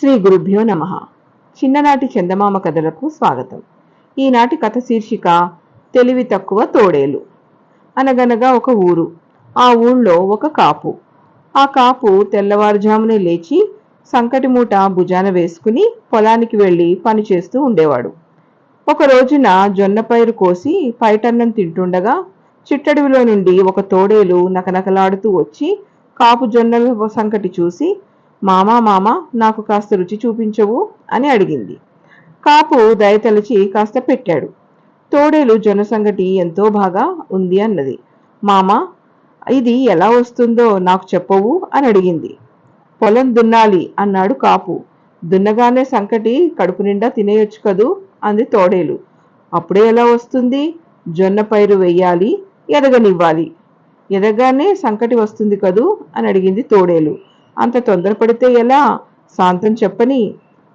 శ్రీ గురుభ్యో నమః. చిన్ననాటి చందమామ కథలకు స్వాగతం. ఈనాటి కథ శీర్షిక తెలివి తక్కువ తోడేలు. అనగనగా ఒక ఊరు. ఆ ఊళ్ళో ఒక కాపు. ఆ కాపు తెల్లవారుజామునే లేచి సంకటి మూట భుజాన వేసుకుని పొలానికి వెళ్లి పని చేస్తూ ఉండేవాడు. ఒక రోజున జొన్న పైరు కోసి పైటన్నం తింటుండగా చిట్టడవిలో నుండి ఒక తోడేలు నకనకలాడుతూ వచ్చి కాపు జొన్నల సంకటి చూసి, మామా మామా, నాకు కాస్త రుచి చూపించవు అని అడిగింది. కాపు దయతలిచి కాస్త పెట్టాడు. తోడేలు జొన్న సంగటి ఎంతో బాగా ఉంది అన్నది. మామా, ఇది ఎలా వస్తుందో నాకు చెప్పవు అని అడిగింది. పొలం దున్నాలి అన్నాడు కాపు. దున్నగానే సంకటి కడుపు నిండా తినేయొచ్చు కదూ అంది తోడేలు. అప్పుడే ఎలా వస్తుంది? జొన్న పైరు వెయ్యాలి, ఎదగనివ్వాలి. ఎదగానే సంకటి వస్తుంది కదూ అని అడిగింది తోడేలు. అంత తొందరపడితే ఎలా? శాంతం చెప్పని.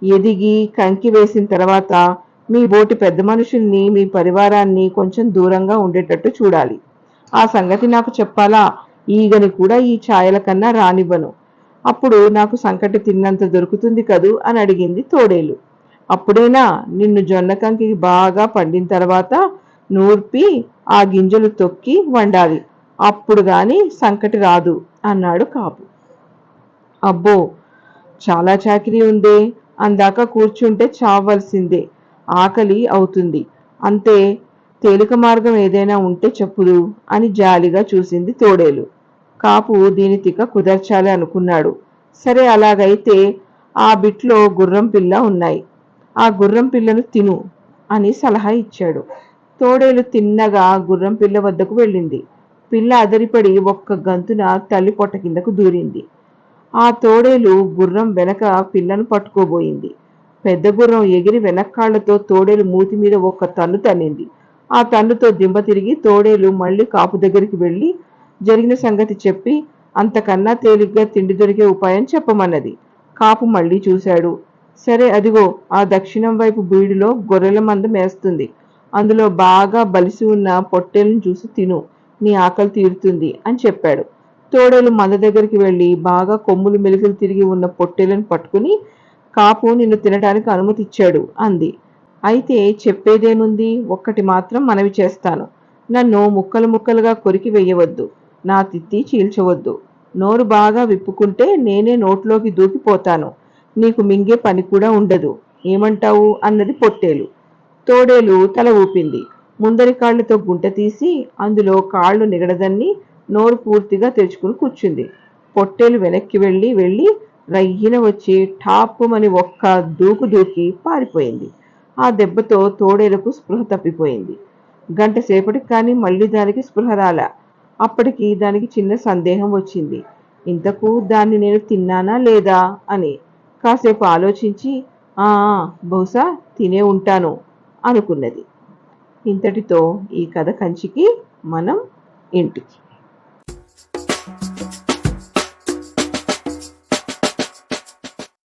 ఎదిగి కంకి వేసిన తర్వాత మీ బోటి పెద్ద మనుషుల్ని, మీ పరివారాన్ని కొంచెం దూరంగా ఉండేటట్టు చూడాలి. ఆ సంగతి నాకు చెప్పాలా? ఈగని కూడా ఈ ఛాయల కన్నా రానివ్వను. అప్పుడు నాకు సంకటి తిన్నంత దొరుకుతుంది కదూ అని అడిగింది తోడేలు. అప్పుడేనా? నిన్ను జొన్న కంకి బాగా పండిన తర్వాత నూర్పి ఆ గింజలు తొక్కి వండాలి. అప్పుడు గాని సంకటి రాదు అన్నాడు కాపు. అబ్బో, చాలా చాకిరీ ఉందే. అందాక కూర్చుంటే చావవలసిందే. ఆకలి అవుతుంది. అంతే, తేలిక మార్గం ఏదైనా ఉంటే చెప్పుదు అని జాలిగా చూసింది తోడేలు. కాపు దీని తిక్క కుదర్చాలి అనుకున్నాడు. సరే, అలాగైతే ఆ బిట్లో గుర్రం పిల్ల ఉన్నాయి. ఆ గుర్రం పిల్లను తిను అని సలహా ఇచ్చాడు. తోడేలు తిన్నగా గుర్రం పిల్ల వద్దకు వెళ్ళింది. పిల్ల అదరిపడి ఒక్క గంతున తల్లి పొట్ట కిందకు దూరింది. ఆ తోడేలు గుర్రం వెనక పిల్లను పట్టుకోబోయింది. పెద్ద గుర్రం ఎగిరి వెనక్కాళ్లతో తోడేలు మూతి మీద ఒక్క తన్ను తన్నింది. ఆ తన్నుతో దింబ తిరిగి తోడేలు మళ్లీ కాపు దగ్గరికి వెళ్లి జరిగిన సంగతి చెప్పి అంతకన్నా తేలిగ్గా తిండి దొరికే ఉపాయం చెప్పమన్నది. కాపు మళ్లీ చూశాడు. సరే, అదిగో ఆ దక్షిణం వైపు బీడులో గొర్రెల మంద మేస్తుంది. అందులో బాగా బలిసి ఉన్న పొట్టేలను చూసి తిను, నీ ఆకలి తీరుతుంది అని చెప్పాడు. తోడేలు మంద దగ్గరికి వెళ్లి బాగా కొమ్ములు మెలికలు తిరిగి ఉన్న పొట్టేలను పట్టుకుని, కాపు నిన్ను తినటానికి అనుమతి ఇచ్చాడు అంది. అయితే చెప్పేదేముంది, ఒక్కటి మాత్రం మనవి చేస్తాను. నన్ను ముక్కలు ముక్కలుగా కొరికి వెయ్యవద్దు, నా తిత్తి చీల్చవద్దు. నోరు బాగా విప్పుకుంటే నేనే నోట్లోకి దూకిపోతాను. నీకు మింగే పని కూడా ఉండదు. ఏమంటావు అన్నది పొట్టేలు. తోడేలు తల ఊపింది. ముందరి కాళ్లతో గుంట తీసి అందులో కాళ్లు నిగడదన్ని నోరు పూర్తిగా తెరుచుకుని కూర్చుంది. పొట్టేలు వెనక్కి వెళ్ళి రయ్యిన వచ్చి ఠాప్పుమని ఒక్క దూకు దూకి పారిపోయింది. ఆ దెబ్బతో తోడేలకు స్పృహ తప్పిపోయింది. గంట సేపటికి కానీ మళ్లీ దానికి స్పృహ రాలా. అప్పటికి దానికి చిన్న సందేహం వచ్చింది. ఇంతకు దాన్ని నేను తిన్నానా లేదా అని. కాసేపు ఆలోచించి ఆ బహుశా తినే ఉంటాను అనుకున్నది. ఇంతటితో ఈ కథ కంచికి, మనం ఇంటికి.